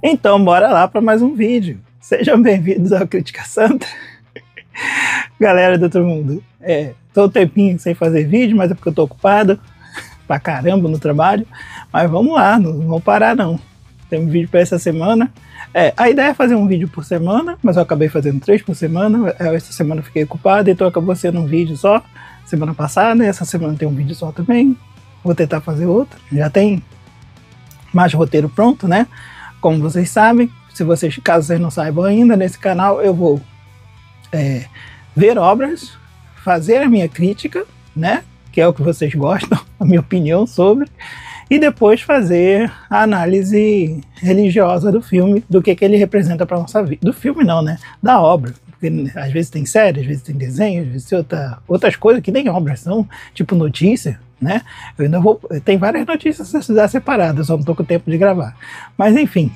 Então, bora lá para mais um vídeo. Sejam bem-vindos ao Crítica Santa. Galera do outro mundo, tô um tempinho sem fazer vídeo, mas é porque eu tô ocupado pra caramba no trabalho. Mas vamos lá, não vou parar não. Tem um vídeo para essa semana. A ideia é fazer um vídeo por semana, mas eu acabei fazendo 3 por semana. Essa semana eu fiquei ocupado, então acabou sendo um vídeo só. Semana passada, essa semana tem um vídeo só também. Vou tentar fazer outro. Já tem mais roteiro pronto, né? Como vocês sabem, caso vocês não saibam ainda, nesse canal eu vou ver obras, fazer a minha crítica, né? Que é o que vocês gostam, a minha opinião sobre, e depois fazer a análise religiosa do filme, do que ele representa para nossa vida. Do filme não, né? Da obra. Porque às vezes tem série, às vezes tem desenho, às vezes tem outras coisas que nem obras são, tipo notícia, né? Eu ainda vou. Tem várias notícias a estudar separadas, só não tô com tempo de gravar. Mas enfim.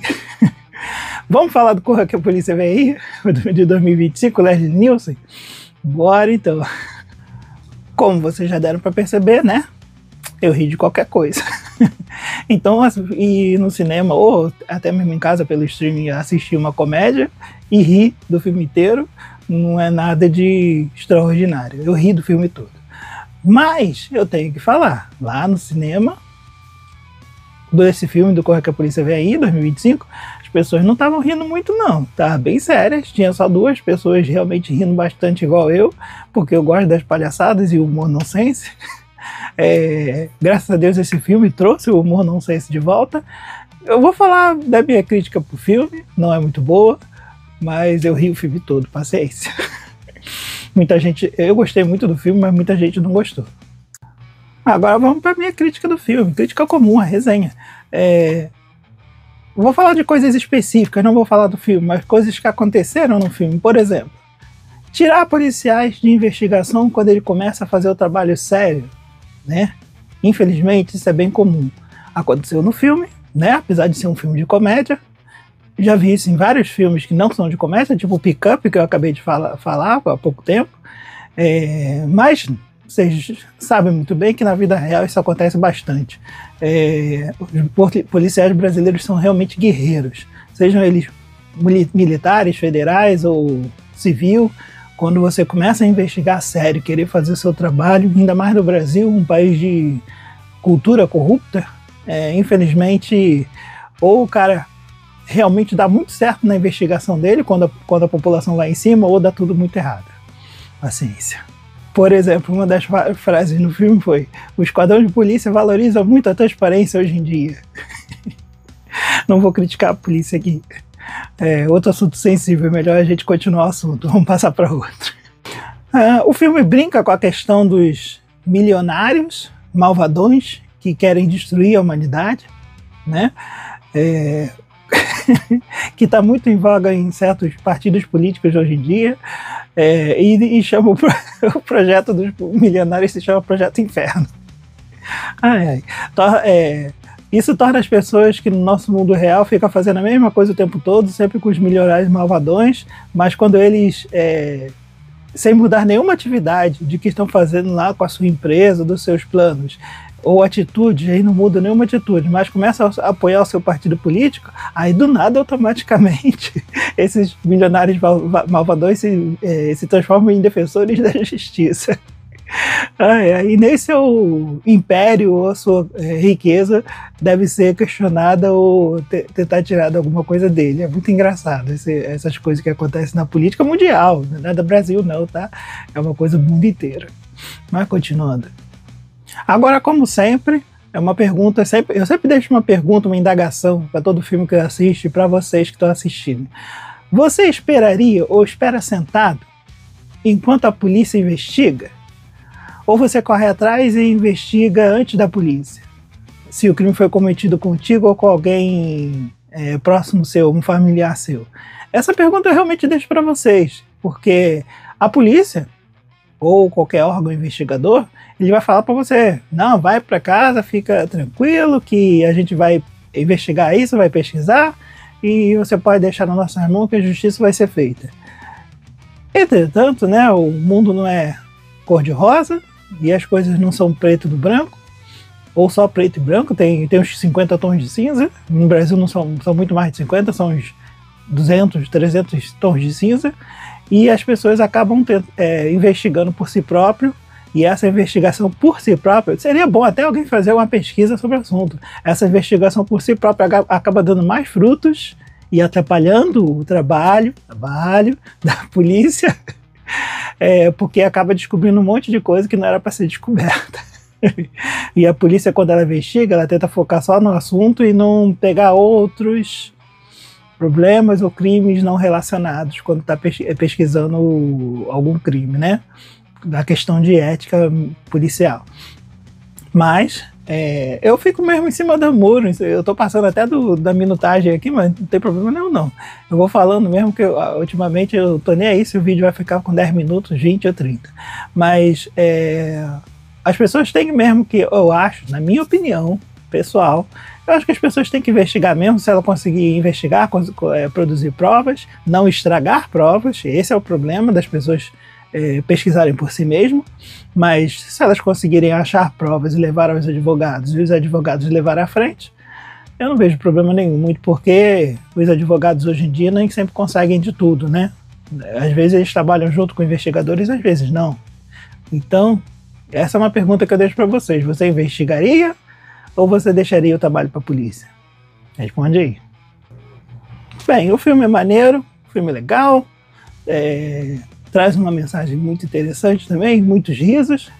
Vamos falar do Corra que a Polícia Vem Aí, de 2025, Leslie Nielsen? Bora então. Como vocês já deram para perceber, né? Eu ri de qualquer coisa. Então, ir no cinema, ou até mesmo em casa pelo streaming, assistir uma comédia e rir do filme inteiro, não é nada de extraordinário. Eu ri do filme todo. Mas eu tenho que falar, lá no cinema, desse filme do Corra que a Polícia Vem Aí, 2025, as pessoas não estavam rindo muito não, estavam bem sérias, tinha só 2 pessoas realmente rindo bastante igual eu, porque eu gosto das palhaçadas e o humor nonsense. Graças a Deus esse filme trouxe o humor nonsense de volta. Eu vou falar da minha crítica pro filme, não é muito boa, mas eu ri o filme todo, paciência. Muita gente, eu gostei muito do filme, mas muita gente não gostou. Agora vamos para minha crítica do filme, crítica comum, a resenha. Vou falar de coisas específicas, não vou falar do filme, mas coisas que aconteceram no filme. Por exemplo, tirar policiais de investigação quando ele começa a fazer o trabalho sério, né? Infelizmente isso é bem comum. Aconteceu no filme, né? Apesar de ser um filme de comédia. Já vi isso em vários filmes que não são de comédia, tipo Pick Up, que eu acabei de falar há pouco tempo. Mas vocês sabem muito bem que na vida real isso acontece bastante. Os policiais brasileiros são realmente guerreiros, sejam eles militares, federais ou civil. Quando você começa a investigar a sério, querer fazer o seu trabalho, ainda mais no Brasil, um país de cultura corrupta, infelizmente, ou o cara realmente dá muito certo na investigação dele, quando a população vai em cima, ou dá tudo muito errado. Paciência. Por exemplo, uma das frases no filme foi: o esquadrão de polícia valoriza muito a transparência hoje em dia. Não vou criticar a polícia aqui. Outro assunto sensível, é melhor a gente continuar o assunto, vamos passar para outro. O filme brinca com a questão dos milionários, malvadões, que querem destruir a humanidade, né? Que está muito em voga em certos partidos políticos hoje em dia, e chama o projeto dos milionários, se chama Projeto Inferno. Isso torna as pessoas que no nosso mundo real ficam fazendo a mesma coisa o tempo todo, sempre com os milionários malvadões, mas quando eles, sem mudar nenhuma atividade de que estão fazendo lá com a sua empresa, dos seus planos, ou atitude, aí não muda nenhuma atitude, mas começa a apoiar o seu partido político, aí do nada, automaticamente, esses milionários malvadões se transformam em defensores da justiça. E nem seu império ou a sua riqueza deve ser questionada ou tentar tirar alguma coisa dele. É muito engraçado essas coisas que acontecem na política mundial, não é do Brasil não, tá? É uma coisa do mundo inteiro. Mas continuando. Agora, como sempre, é uma pergunta, eu sempre deixo uma pergunta, uma indagação para todo filme que eu assisto e para vocês que estão assistindo. Você esperaria ou espera sentado enquanto a polícia investiga? Ou você corre atrás e investiga antes da polícia? Se o crime foi cometido contigo ou com alguém próximo seu, um familiar seu. Essa pergunta eu realmente deixo para vocês, porque a polícia, ou qualquer órgão investigador, ele vai falar para você: não, vai para casa, fica tranquilo que a gente vai investigar isso, vai pesquisar e você pode deixar nas nossas mãos que a justiça vai ser feita. Entretanto, né, o mundo não é cor-de-rosa e as coisas não são preto do branco. ou só preto e branco, tem uns 50 tons de cinza. No Brasil não são muito mais de 50, são uns 200, 300 tons de cinza. E as pessoas acabam investigando por si próprio. E essa investigação por si própria, seria bom até alguém fazer uma pesquisa sobre o assunto. Essa investigação por si própria acaba dando mais frutos e atrapalhando o trabalho da polícia, porque acaba descobrindo um monte de coisa que não era para ser descoberta. E a polícia, quando ela investiga, ela tenta focar só no assunto e não pegar outros problemas ou crimes não relacionados quando está pesquisando algum crime, né? Da questão de ética policial. Mas eu fico mesmo em cima do muro. Eu tô passando até da minutagem aqui, mas não tem problema nenhum, não. Eu vou falando mesmo, que ultimamente eu tô nem aí se o vídeo vai ficar com 10 minutos, 20 ou 30. Mas as pessoas têm mesmo que, eu acho, na minha opinião pessoal, eu acho que as pessoas têm que investigar mesmo, se ela conseguir investigar, produzir provas, não estragar provas. Esse é o problema das pessoas pesquisarem por si mesmo, mas se elas conseguirem achar provas e levar aos advogados, e os advogados levar à frente, eu não vejo problema nenhum, muito porque os advogados hoje em dia nem sempre conseguem de tudo, né? Às vezes eles trabalham junto com investigadores, às vezes não. Então, essa é uma pergunta que eu deixo para vocês. Você investigaria ou você deixaria o trabalho para a polícia? Responde aí. Bem, o filme é maneiro, o filme é legal, traz uma mensagem muito interessante também, muitos risos,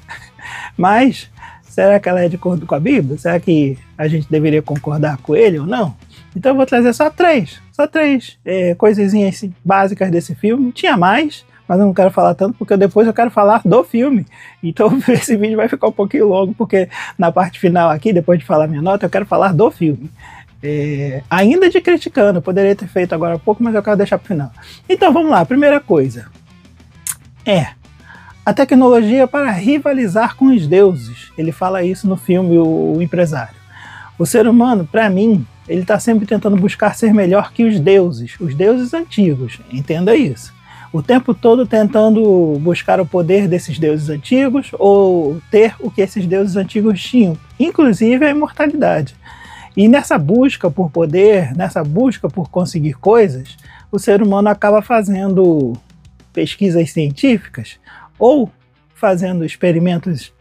mas será que ela é de acordo com a Bíblia? Será que a gente deveria concordar com ele ou não? Então eu vou trazer só três coisinhas básicas desse filme. Tinha mais, mas eu não quero falar tanto, porque depois eu quero falar do filme. Então esse vídeo vai ficar um pouquinho longo, porque na parte final aqui, depois de falar minha nota, eu quero falar do filme. Ainda de criticando, eu poderia ter feito agora há pouco, mas eu quero deixar para o final. Então vamos lá, primeira coisa. A tecnologia para rivalizar com os deuses. Ele fala isso no filme O Empresário. O ser humano, para mim, ele está sempre tentando buscar ser melhor que os deuses antigos, entenda isso. O tempo todo tentando buscar o poder desses deuses antigos ou ter o que esses deuses antigos tinham, inclusive a imortalidade. E nessa busca por poder, nessa busca por conseguir coisas, o ser humano acaba fazendo pesquisas científicas ou fazendo experimentos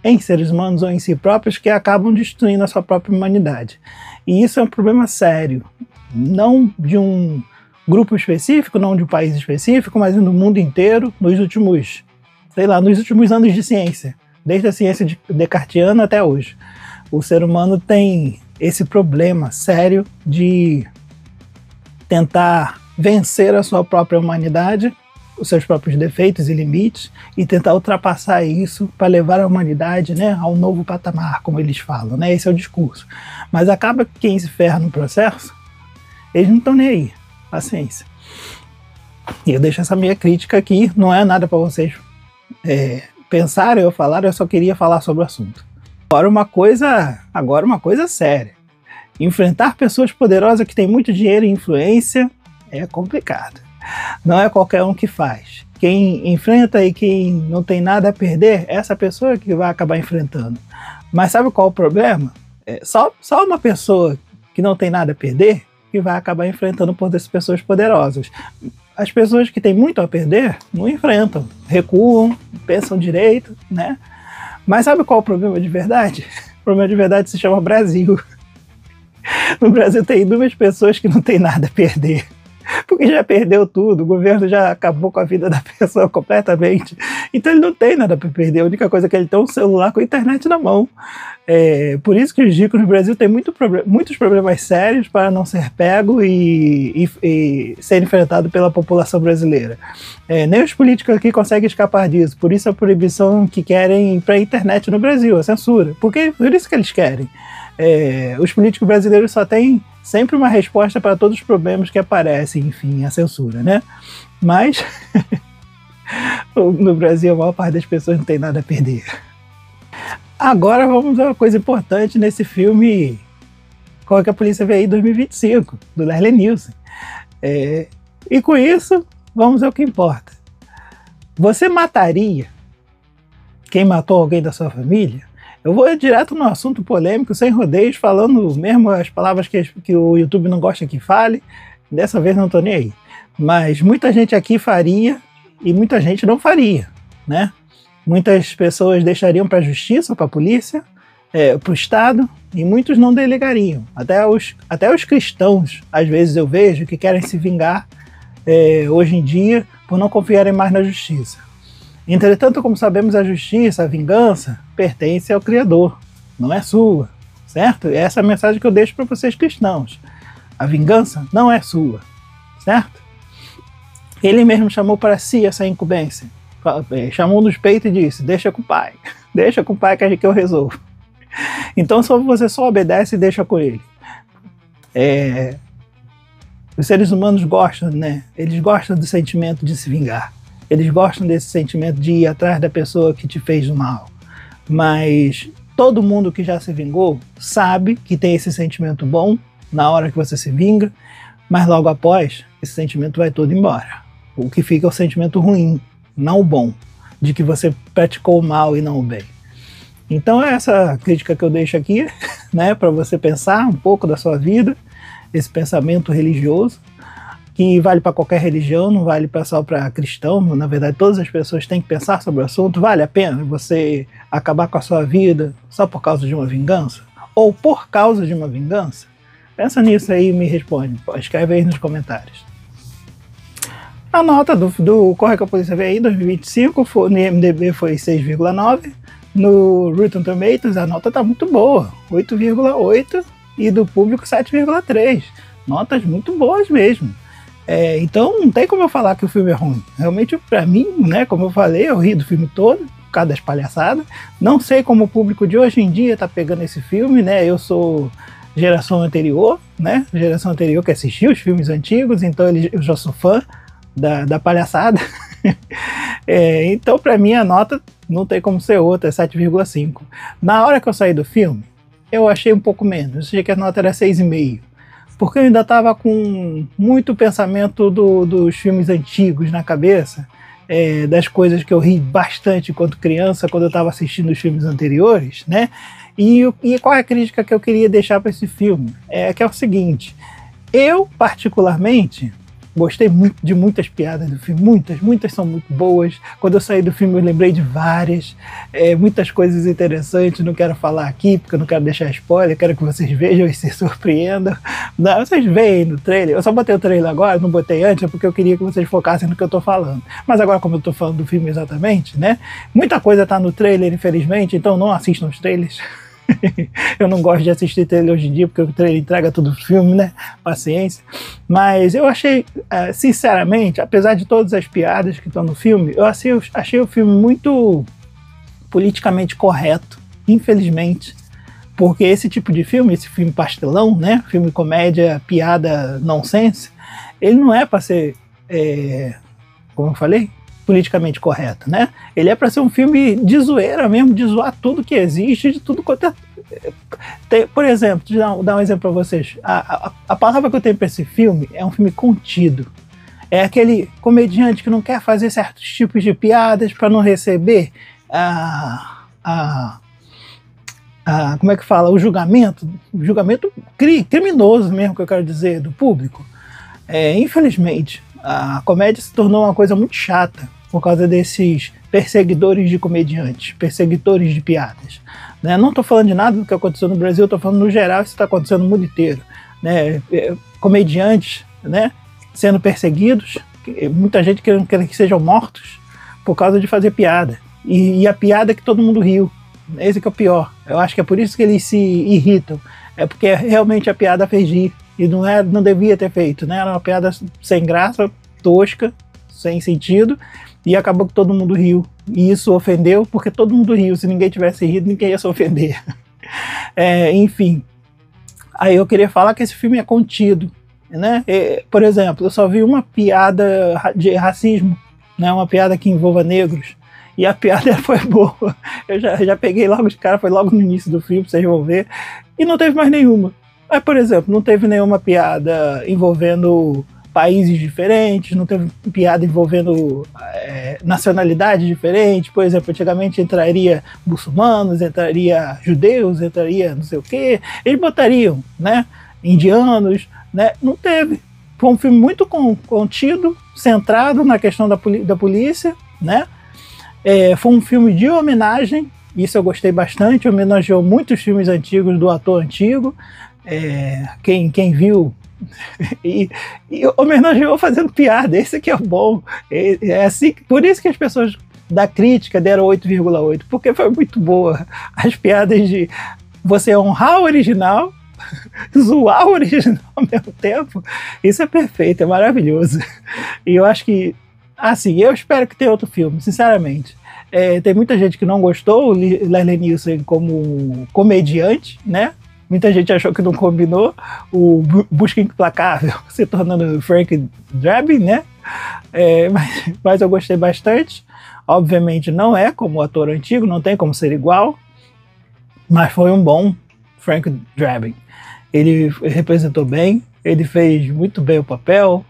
em seres humanos ou em si próprios que acabam destruindo a sua própria humanidade. E isso é um problema sério, não de um grupo específico, não de um país específico, mas no mundo inteiro, nos últimos anos de ciência, desde a ciência descartiana até hoje. O ser humano tem esse problema sério de tentar vencer a sua própria humanidade, os seus próprios defeitos e limites, e tentar ultrapassar isso para levar a humanidade, né, a um novo patamar, como eles falam, né? Esse é o discurso. Mas acaba que quem se ferra no processo, eles não estão nem aí. Paciência. E eu deixo essa minha crítica aqui, não é nada para vocês pensarem ou falarem, eu só queria falar sobre o assunto. Agora uma coisa séria. Enfrentar pessoas poderosas que têm muito dinheiro e influência é complicado. Não é qualquer um que faz. Quem enfrenta e quem não tem nada a perder, é essa pessoa que vai acabar enfrentando. Mas sabe qual é o problema? Só uma pessoa que não tem nada a perder que vai acabar enfrentando por essas pessoas poderosas. As pessoas que têm muito a perder não enfrentam, recuam, pensam direito, né? Mas sabe qual é o problema de verdade? O problema de verdade se chama Brasil. No Brasil tem inúmeras pessoas que não têm nada a perder, porque já perdeu tudo, o governo já acabou com a vida da pessoa completamente, então ele não tem nada para perder, a única coisa que ele tem é um celular com a internet na mão. Por isso que os ricos no Brasil têm muitos problemas sérios para não ser pego e ser enfrentado pela população brasileira. Nem os políticos aqui conseguem escapar disso, por isso a proibição que querem para a internet no Brasil, a censura, por isso que eles querem. Os políticos brasileiros só têm sempre uma resposta para todos os problemas que aparecem, enfim, a censura, né? Mas no Brasil a maior parte das pessoas não tem nada a perder. Agora vamos a uma coisa importante nesse filme Qual que a Polícia Vê Aí 2025, do Leslie Nielsen. E com isso, vamos ao que importa. Você mataria quem matou alguém da sua família? Eu vou direto no assunto polêmico, sem rodeios, falando mesmo as palavras que o YouTube não gosta que fale. Dessa vez não tô nem aí. Mas muita gente aqui faria e muita gente não faria, né? Muitas pessoas deixariam para a justiça, para a polícia, para o Estado, e muitos não delegariam. Até os cristãos, às vezes eu vejo, que querem se vingar hoje em dia por não confiarem mais na justiça. Entretanto, como sabemos, a justiça, a vingança, pertence ao Criador, não é sua, certo? E essa é a mensagem que eu deixo para vocês cristãos. A vingança não é sua, certo? Ele mesmo chamou para si essa incumbência. Chamou nos peitos e disse, deixa com o pai que eu resolvo. Então você só obedece e deixa com ele. Os seres humanos gostam, né? Eles gostam do sentimento de se vingar. Eles gostam desse sentimento de ir atrás da pessoa que te fez o mal. Mas todo mundo que já se vingou sabe que tem esse sentimento bom na hora que você se vinga, mas logo após, esse sentimento vai todo embora. O que fica é o sentimento ruim, não o bom, de que você praticou o mal e não o bem. Então é essa crítica que eu deixo aqui, né, para você pensar um pouco da sua vida, esse pensamento religioso, que vale para qualquer religião, não vale só para cristão. Na verdade, todas as pessoas têm que pensar sobre o assunto. Vale a pena você acabar com a sua vida só por causa de uma vingança? Ou por causa de uma vingança? Pensa nisso aí e me responde. Escreve aí nos comentários. A nota do Corre com a Polícia Vem em 2025 no IMDb foi 6,9. No Rotten Tomatoes a nota está muito boa, 8,8. E do público 7,3. Notas muito boas mesmo. Então não tem como eu falar que o filme é ruim. Realmente, para mim, né, como eu falei, eu ri do filme todo, por causa das palhaçadas. Não sei como o público de hoje em dia tá pegando esse filme, né? Eu sou geração anterior, né? Geração anterior que assistiu os filmes antigos, então eu já sou fã da palhaçada. Então, para mim, a nota não tem como ser outra, é 7,5. Na hora que eu saí do filme, eu achei um pouco menos. Eu achei que a nota era 6,5. Porque eu ainda estava com muito pensamento dos filmes antigos na cabeça, das coisas que eu ri bastante enquanto criança, quando eu estava assistindo os filmes anteriores, né? E qual é a crítica que eu queria deixar para esse filme? Que é o seguinte, eu particularmente gostei muito de muitas piadas do filme, muitas são muito boas. Quando eu saí do filme eu lembrei de várias, muitas coisas interessantes, não quero falar aqui porque eu não quero deixar spoiler, quero que vocês vejam e se surpreendam. Não, vocês veem no trailer, eu só botei o trailer agora, não botei antes, porque eu queria que vocês focassem no que eu tô falando. Mas agora, como eu tô falando do filme exatamente, né, muita coisa tá no trailer, infelizmente, então não assistam os trailers. Eu não gosto de assistir trailer hoje em dia, porque o trailer entrega todo o filme, né? Paciência. Mas eu achei, sinceramente, apesar de todas as piadas que estão no filme, eu achei o filme muito politicamente correto, infelizmente. Porque esse tipo de filme, esse filme pastelão, né? Filme comédia, piada, nonsense, ele não é para ser, como eu falei, politicamente correto, né? Ele é para ser um filme de zoeira mesmo, de zoar tudo que existe, de tudo quanto por exemplo, dar um exemplo para vocês. A palavra que eu tenho para esse filme é um filme contido. É aquele comediante que não quer fazer certos tipos de piadas para não receber como é que fala? O julgamento criminoso mesmo, que eu quero dizer, do público. Infelizmente, a comédia se tornou uma coisa muito chata por causa desses perseguidores de comediantes, perseguidores de piadas. Né? Não estou falando de nada do que aconteceu no Brasil, estou falando no geral, isso está acontecendo no mundo inteiro. Né? Comediantes, né, sendo perseguidos, muita gente querendo que sejam mortos por causa de fazer piada. E a piada é que todo mundo riu. Esse que é o pior. Eu acho que é por isso que eles se irritam. É porque realmente a piada fez rir. E não devia ter feito. Né? Era uma piada sem graça, tosca, sem sentido. E acabou que todo mundo riu. E isso ofendeu, porque todo mundo riu. Se ninguém tivesse rido, ninguém ia se ofender. Enfim. Aí eu queria falar que esse filme é contido. Né? Por exemplo, eu só vi uma piada de racismo. Né? Uma piada que envolva negros. E a piada foi boa. Eu já peguei logo de cara, foi logo no início do filme, vocês vão ver. E não teve mais nenhuma. Aí, por exemplo, não teve nenhuma piada envolvendo países diferentes, não teve piada envolvendo nacionalidade diferente. Por exemplo, antigamente entraria muçulmanos, entraria judeus, entraria não sei o quê. Eles botariam, né, indianos, né? Não teve. Foi um filme muito contido, centrado na questão da polícia, né? Foi um filme de homenagem, isso eu gostei bastante, homenageou muitos filmes antigos do ator antigo. Quem viu e homenageou fazendo piada, esse que é o bom. Assim, por isso que as pessoas da crítica deram 8,8, porque foi muito boa. As piadas de você honrar o original, zoar o original ao mesmo tempo, isso é perfeito, é maravilhoso. E eu acho que, assim, eu espero que tenha outro filme, sinceramente. Tem muita gente que não gostou, o Leslie Nielsen como comediante, né? Muita gente achou que não combinou, o Busca Implacável se tornando Frank Drebin, né? Mas eu gostei bastante. Obviamente não é como o ator antigo, não tem como ser igual, mas foi um bom Frank Drebin. Ele representou bem, ele fez muito bem o papel,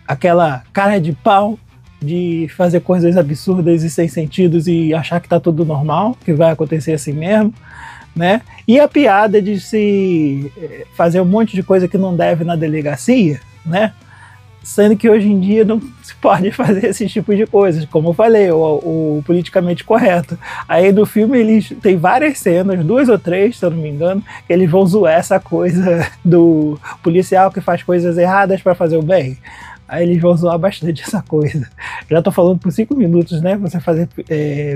aquela cara de pau de fazer coisas absurdas e sem sentidos e achar que tá tudo normal, que vai acontecer assim mesmo, né? E a piada de se fazer um monte de coisa que não deve na delegacia, né? Sendo que hoje em dia não se pode fazer esse tipo de coisas, como eu falei, o politicamente correto. Aí no filme eles tem várias cenas, 2 ou 3, se eu não me engano, que eles vão zoar essa coisa do policial que faz coisas erradas para fazer o bem. Aí eles vão zoar bastante essa coisa. Já tô falando por 5 minutos, né? Você fazer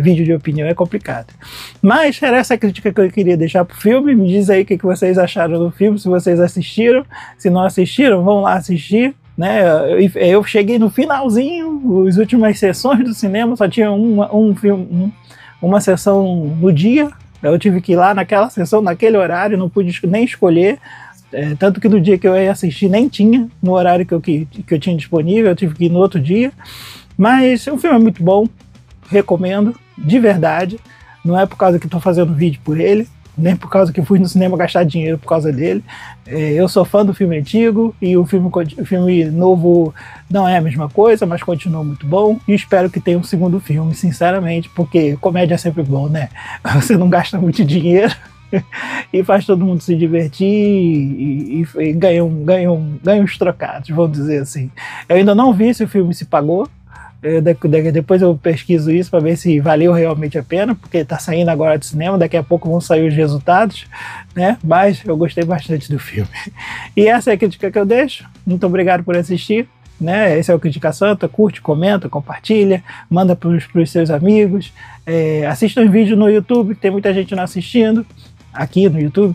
vídeo de opinião é complicado. Mas era essa crítica que eu queria deixar pro filme. Me diz aí o que vocês acharam do filme, se vocês assistiram. Se não assistiram, vão lá assistir. Né? Eu cheguei no finalzinho, as últimas sessões do cinema, só tinha uma sessão no dia. Eu tive que ir lá naquela sessão, naquele horário, não pude nem escolher. Tanto que no dia que eu ia assistir nem tinha, no horário que eu tinha disponível, eu tive que ir no outro dia. Mas o filme é muito bom, recomendo, de verdade. Não é por causa que estou fazendo vídeo por ele, nem por causa que fui no cinema gastar dinheiro por causa dele. Eu sou fã do filme antigo e o filme novo não é a mesma coisa, mas continua muito bom. E espero que tenha um segundo filme, sinceramente, porque comédia é sempre bom, né? Você não gasta muito dinheiro e faz todo mundo se divertir e ganha uns trocados, vamos dizer assim. Eu ainda não vi se o filme se pagou. Depois eu pesquiso isso para ver se valeu realmente a pena, porque está saindo agora do cinema, daqui a pouco vão sair os resultados, né? Mas eu gostei bastante do filme. E essa é a crítica que eu deixo. Muito obrigado por assistir, né? Esse é o Crítica Santa. Curte, comenta, compartilha, manda para os seus amigos. Assista um vídeo no YouTube, que tem muita gente não assistindo aqui no YouTube.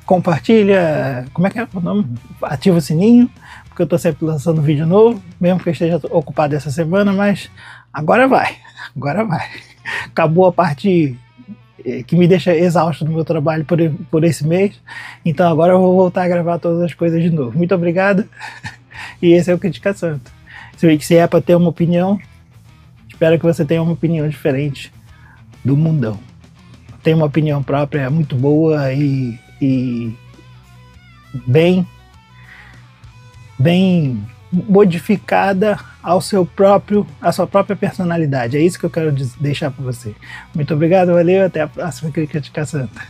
Compartilha, como é que é o nome? Ativa o sininho, porque eu estou sempre lançando vídeo novo, mesmo que eu esteja ocupado essa semana, mas agora vai. Acabou a parte que me deixa exausto no meu trabalho por esse mês, então agora eu vou voltar a gravar todas as coisas de novo. Muito obrigado, e esse é o Crítica Santa. Se é para ter uma opinião, espero que você tenha uma opinião diferente do mundão. Tem uma opinião própria muito boa e bem modificada à sua própria personalidade. É isso que eu quero deixar para você. Muito obrigado, valeu, até a próxima Crítica Santa.